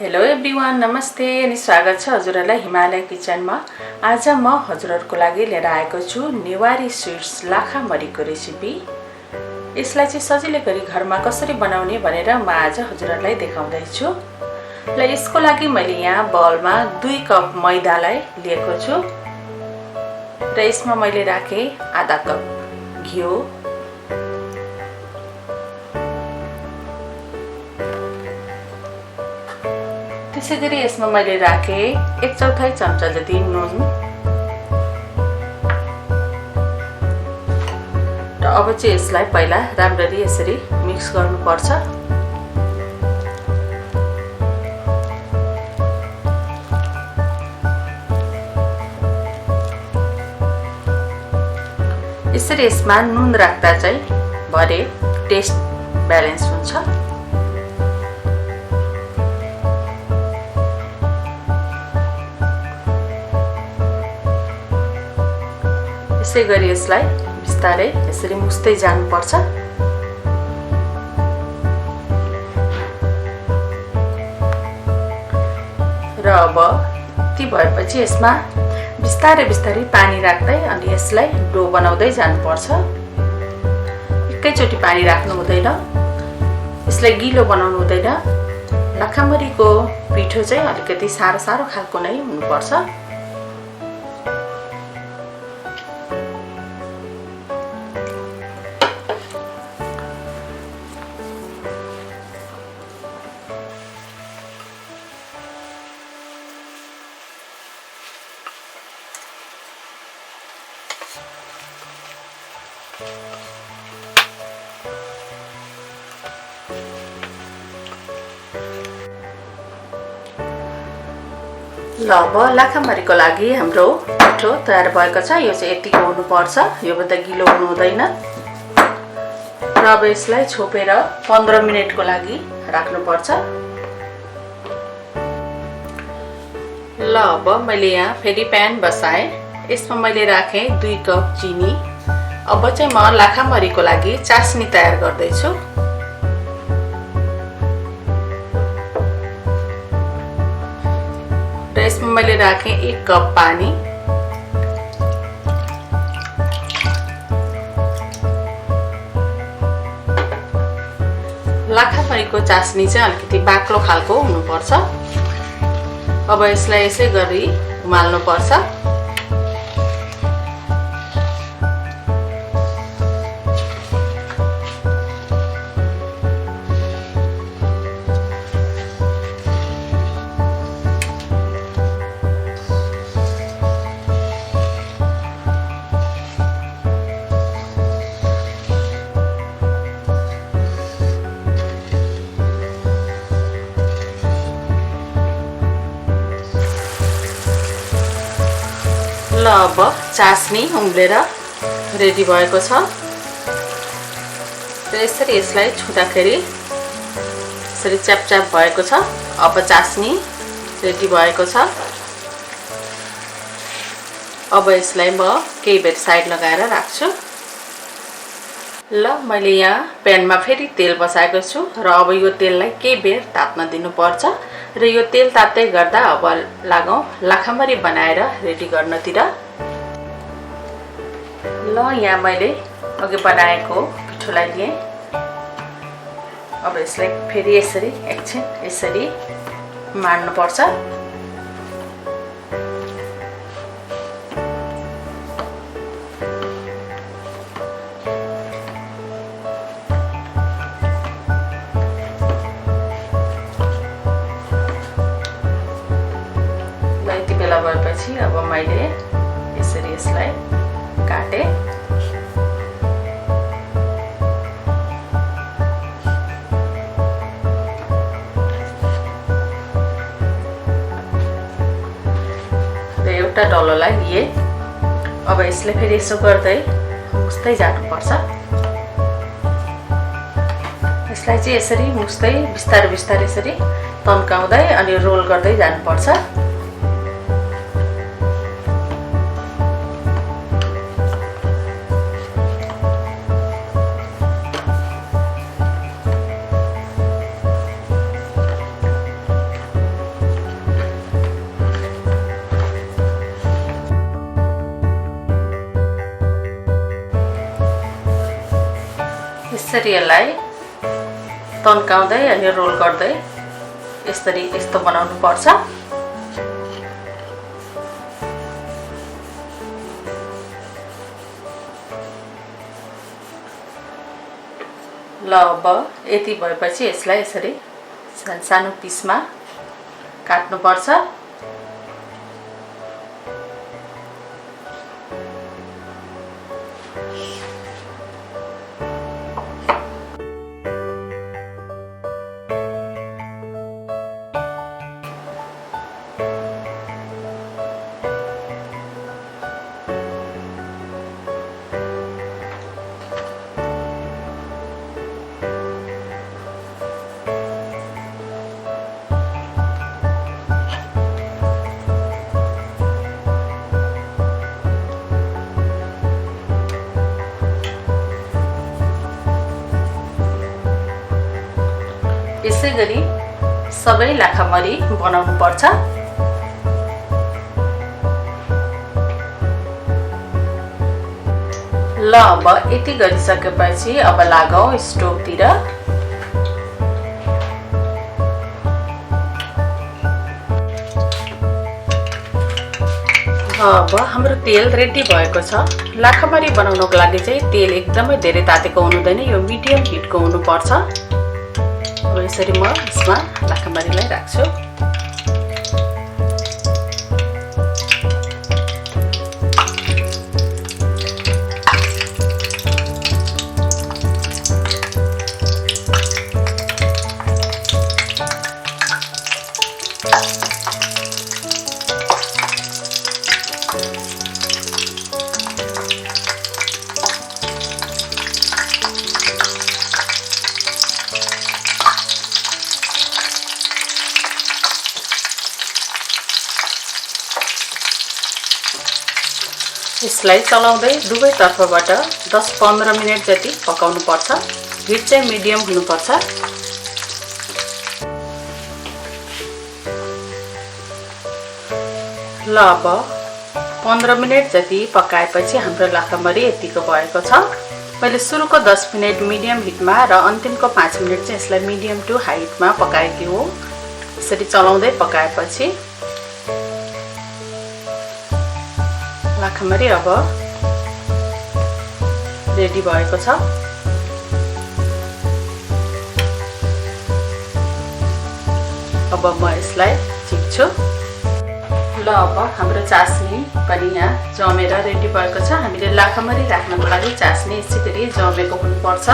Hello everyone, नमस्ते अनि स्वागत छ हजुरहरूलाई हिमालय किचनमा। आज म हजुरहरूको लागि लिएर आएको छु नेवारी स्वीट्स लाखामरीको रेसिपी। यसलाई चाहिँ सजिलै गरी घरमा कसरी बनाउने भनेर म आज हजुरहरूलाई देखाउँदै छु। ल यसको लागि मैले यहाँ बलमा 2 कप मैदालाई लिएको छु र यसमा मैले राखे आधा कप घिउ, त्यसैगरी यसमा मैले राखे 1/4 चम्चा जति नुन र अब चाहिँ यसलाई पहिला राम्ररी यसरी मिक्स गर्नुपर्छ। यसरी यसमा नुन राख्दा चाहिँ भरे टेस्ट ब्यालेन्स हुन्छ। यसै गरी यसलाई बिस्तारै यसरी मुस्दै जानुपर्छ। र अब ती भएपछि यसमा बिस्तारै बिस्तारै पानी राख्दै अनि यसलाई डो बनाउँदै जानुपर्छ। एकैचोटि पानी राख्नु हुँदैन, यसलाई गिलो बनाउनु हुँदैन। लाखामरीको पिठो चाहिँ अलिकति सारो खालको नै हुनुपर्छ। ल अब लाखामरीको लागि हाम्रो पिठो तयार भएको छ। यो चाहिँ यतिको हुनुपर्छ, योभन्दा गिलो हुनु हुँदैन। र अब यसलाई छोपेर 15 मिनेटको लागि राख्नुपर्छ। ल अब मैले यहाँ फेरि प्यान बसाएँ, यसमा मैले राखेँ 2 कप चिनी। अब चाहिँ म लाखामरीको लागि चास्नी तयार गर्दैछु। र यसमा मैले राखेँ 1 कप पानी। लाखामरीको चास्नी चाहिँ अलिकति बाक्लो खालको हुनुपर्छ। अब यसलाई यसै गरी उमाल्नुपर्छ। ल अब चास्नी उम्लेर रेडी भएको छ र यसरी यसलाई छुँदाखेरि यसरी च्याप भएको छ। अब चास्नी रेडी भएको छ। अब यसलाई म केही बेर साइड लगाएर राख्छु। ल मैले यहाँ प्यानमा फेरि तेल बसाएको छु र अब यो तेललाई केही बेर ताप्न दिनुपर्छ। र यो तेल ताप्दै गर्दा अब लागौँ लाखामरी बनाएर रेडी गर्नतिर। ल यहाँ मैले अघि बनाएको पिठोलाई लिएँ। अब यसलाई फेरि यसरी एकछिन यसरी माड्नुपर्छ। भएपछि अब मैले यसरी यसलाई काटेँ। र एउटा डल्लोलाई लिए। अब यसले फेरि यसो गर्दै मुस्दै जानुपर्छ। यसलाई चाहिँ यसरी मुस्दै बिस्तारै बिस्तारै यसरी तन्काउँदै अनि रोल गर्दै जानुपर्छ। यसरी यसलाई तन्काउँदै अनि रोल गर्दै यस्तो बनाउनु पर्छ। ल अब यति भएपछि यसलाई यसरी सानो पिसमा काट्नु पर्छ। यसै गरी सबै लाखामरी बनाउनु पर्छ। ल अब यति गरिसकेपछि अब लागौं स्टोभतिर। अब हाम्रो तेल रेडी भएको छ। लाखामरी बनाउनको लागि चाहिँ तेल एकदमै धेरै तातेको हुनुहुँदैन, यो मिडियम हिटको हुनुपर्छ। अब यसरी म यसमा लाखामरीलाई राख्छु। यसलाई चलाउँदै दुवै तर्फबाट 10-15 मिनेट जति पकाउनु पर्छ। हिट चाहिँ मिडियम हुनुपर्छ। ल अब 15 मिनेट जति पकाएपछि हाम्रो लाखामरी यतिको भएको छ। मैले सुरुको 10 मिनेट मिडियम हिटमा र अन्तिमको 5 मिनेट चाहिँ यसलाई मिडियम टु हाई हिटमा पकाएकी हो। यसरी चलाउँदै पकाएपछि लाखामरी अब रेडी भएको छ। अब म यसलाई छिक्छु। ल अब हाम्रो चास्नी पनि यहाँ जमेर रेडी भएको छ। हामीले लाखामरी राख्नको लागि चास्नी यसै गरी जमेको हुनुपर्छ।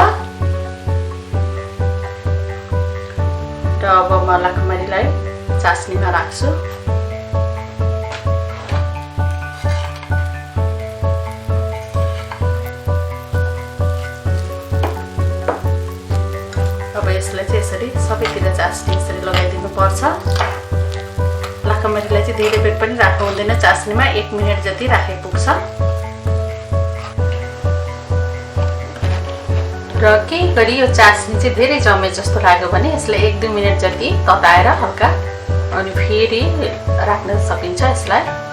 र अब म लाखामरीलाई चास्नीमा राख्छु। यसलाई चाहिँ यसरी सबैतिर चास्नी यसरी लगाइदिनु पर्छ। लाखामरीलाई चाहिँ धेरै बेर पनि राख्नु हुँदैन, चास्नीमा 1 मिनेट जति राखे पुग्छ। र केही गरी यो चास्नी चाहिँ धेरै जमे जस्तो लाग्यो भने यसलाई 1-2 मिनेट जति तताएर हल्का अनि फेरि राख्न सकिन्छ यसलाई।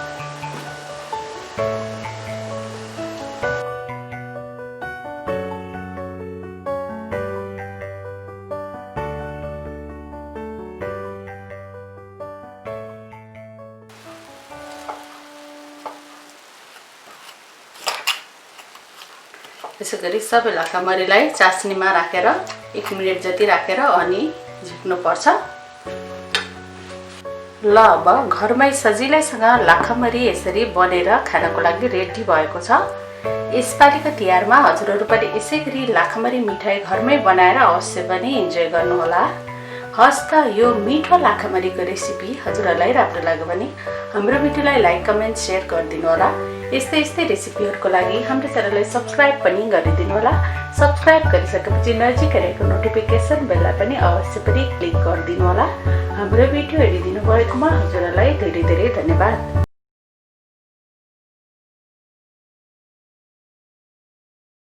त्यसै गरी सबै लाखामरीलाई चास्नीमा राखेर 1 मिनेट जति राखेर अनि झिक्नु पर्छ। ल अब घरमै सजिलैसँग लाखामरी यसरी बनेर खानको लागि रेडी भएको छ। यसपालिको तिहारमा हजुरहरू पनि यसै गरी लाखामरी मिठाई घरमै बनाएर अवश्य पनि इन्जोय गर्नुहोला। हस् त यो मिठो लाखामरीको रेसिपी हजुरहरूलाई राम्रो लाग्यो भने हाम्रो भिडियोलाई लाइक, कमेन्ट, सेयर गरिदिनु होला। यस्तै रेसिपीहरूको लागि हाम्रो च्यानललाई सब्स्क्राइब पनि गरिदिनु होला। सब्स्क्राइब गरिसकेपछि नजिकै रहेको नोटिफिकेसन बेललाई पनि अवश्य पनि क्लिक गरिदिनु होला। हाम्रो भिडियो हेरिदिनु भएकोमा हजुरहरूलाई धेरै धेरै धन्यवाद।